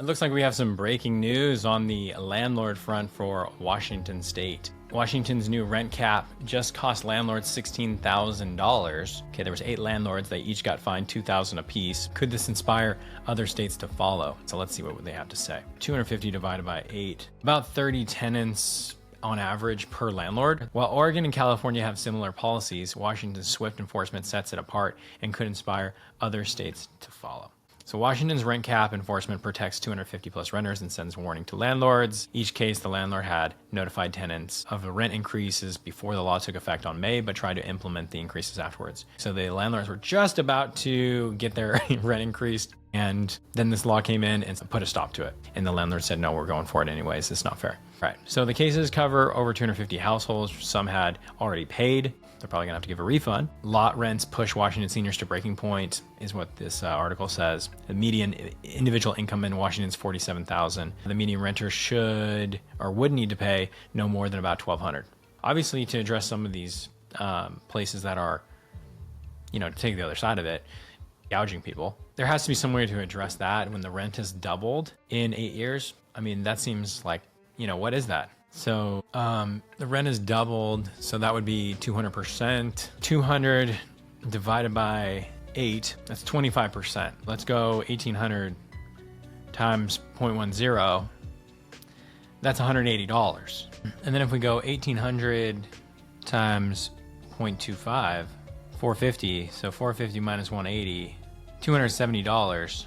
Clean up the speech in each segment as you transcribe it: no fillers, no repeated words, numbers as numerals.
It looks like we have some breaking news on the landlord front for Washington State. Washington's new rent cap just cost landlords $16,000. Okay, there was 8 landlords. They each got fined $2,000 apiece. Could this inspire other states to follow? So let's see what they have to say. 250 divided by 8. About 30 tenants on average per landlord. While Oregon and California have similar policies, Washington's swift enforcement sets it apart and could inspire other states to follow. So Washington's rent cap enforcement protects 250 plus renters and sends warning to landlords. Each case, the landlord had notified tenants of the rent increases before the law took effect on May, but tried to implement the increases afterwards. So the landlords were just about to get their rent increased, and then this law came in and put a stop to it. And the landlord said, no, we're going for it anyways. It's not fair. Right. So the cases cover over 250 households. Some had already paid. They're probably gonna have to give a refund. Lot rents push Washington seniors to breaking point is what this article says. The median individual income in Washington is $47,000. The median renter should or would need to pay no more than about $1,200. Obviously, to address some of these places that are, to take the other side of it, gouging people, there has to be some way to address that when the rent has doubled in 8 years. I mean, that seems like, what is that? So the rent is doubled, so that would be 200%. 200 divided by 8, that's 25%. Let's go 1,800 times 0.10, that's $180. And then if we go 1,800 times 0.25, 450, so 450 minus 180, $270.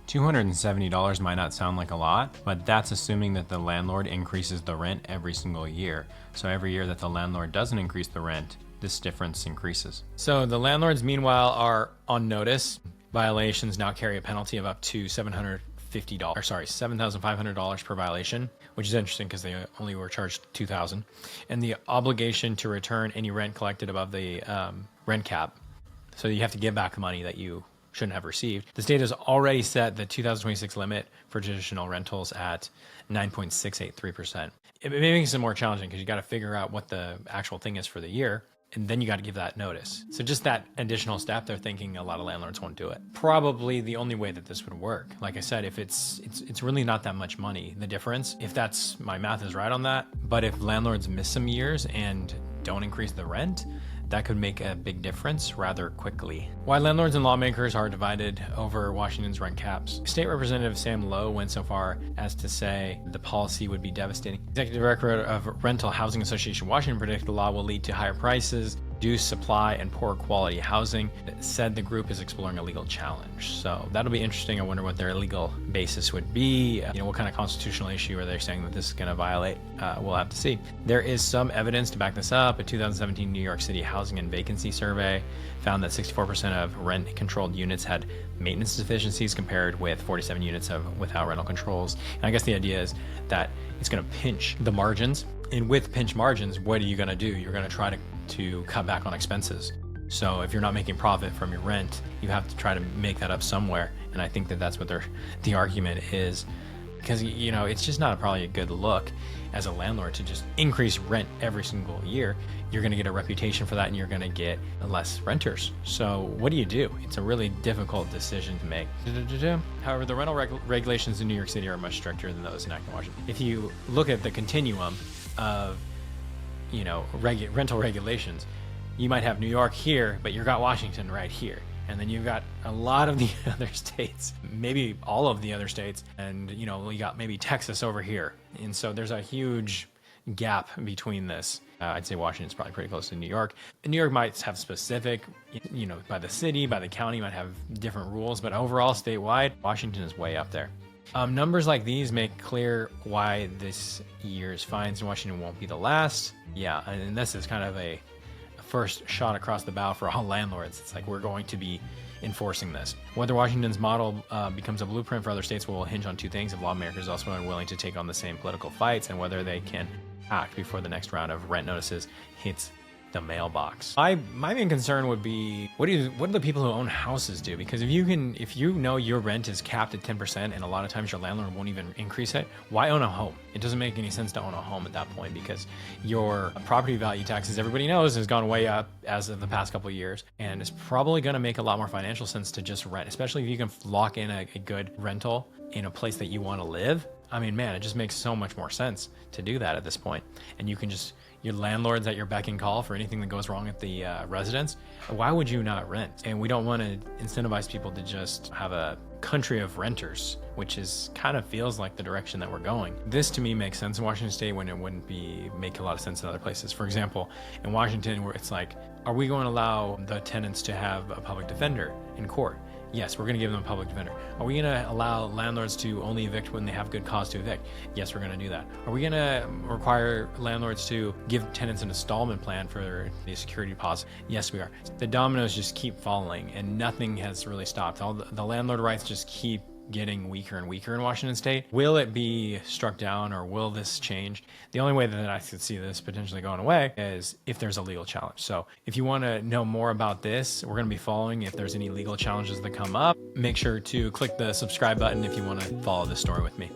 $270 might not sound like a lot, but that's assuming that the landlord increases the rent every single year. So every year that the landlord doesn't increase the rent, this difference increases. So the landlords, meanwhile, are on notice. Violations now carry a penalty of up to $7,500 per violation, which is interesting because they only were charged $2,000, and the obligation to return any rent collected above the rent cap. So you have to give back the money that you shouldn't have received. The state has already set the 2026 limit for traditional rentals at 9.683%. It makes it more challenging because you got to figure out what the actual thing is for the year, and then you got to give that notice. So just that additional step, they're thinking a lot of landlords won't do it. Probably the only way that this would work. Like I said, if it's really not that much money, the difference, if that's, my math is right on that, but if landlords miss some years and don't increase the rent, that could make a big difference rather quickly. Why landlords and lawmakers are divided over Washington's rent caps. State Representative Sam Lowe went so far as to say the policy would be devastating. Executive Director of Rental Housing Association Washington predicted the law will lead to higher prices, reduced supply, and poor quality housing. It said the group is exploring a legal challenge. So that'll be interesting. I wonder what their legal basis would be. What kind of constitutional issue are they saying that this is going to violate? We'll have to see. There is some evidence to back this up. A 2017 New York City Housing and Vacancy Survey found that 64% of rent-controlled units had maintenance deficiencies compared with 47 units without rental controls. And I guess the idea is that it's going to pinch the margins. And with pinch margins, what are you going to do? You're going to try to cut back on expenses. So if you're not making profit from your rent, you have to try to make that up somewhere. And I think that that's what the argument is, because it's just not probably a good look as a landlord to just increase rent every single year. You're going to get a reputation for that, and you're going to get less renters. So what do you do? It's a really difficult decision to make. However, the rental regulations in New York City are much stricter than those enacted in Washington. If you look at the continuum of rental regulations, you might have New York here, but you've got Washington right here. And then you've got a lot of the other states, maybe all of the other states, and you got maybe Texas over here. And so there's a huge gap between this. I'd say Washington's probably pretty close to New York. And New York might have specific, by the city, by the county, might have different rules, but overall statewide, Washington is way up there. Numbers like these make clear why this year's fines in Washington won't be the last. Yeah, and this is kind of a first shot across the bow for all landlords. It's like, we're going to be enforcing this. Whether Washington's model becomes a blueprint for other states will hinge on two things: if lawmakers also are willing to take on the same political fights, and whether they can act before the next round of rent notices hits the mailbox. My main concern would be what do the people who own houses do? Because if you know your rent is capped at 10% and a lot of times your landlord won't even increase it, why own a home? It doesn't make any sense to own a home at that point, because your property value taxes, everybody knows, has gone way up as of the past couple of years, and it's probably going to make a lot more financial sense to just rent, especially if you can lock in a good rental in a place that you want to live. I mean, man, it just makes so much more sense to do that at this point. And you can just, your landlord's at your beck and call for anything that goes wrong at the residence. Why would you not rent? And we don't want to incentivize people to just have a country of renters, which is kind of feels like the direction that we're going. This to me makes sense in Washington State when it wouldn't make a lot of sense in other places. For example, in Washington, where it's like, are we going to allow the tenants to have a public defender in court? Yes, we're going to give them a public defender. Are we going to allow landlords to only evict when they have good cause to evict? Yes, we're going to do that. Are we going to require landlords to give tenants an installment plan for the security deposit? Yes, we are. The dominoes just keep falling and nothing has really stopped. All the landlord rights just keep getting weaker and weaker in Washington State. Will it be struck down, or will this change? The only way that I could see this potentially going away is if there's a legal challenge. So if you want to know more about this, we're going to be following if there's any legal challenges that come up. Make sure to click the subscribe button if you want to follow this story with me.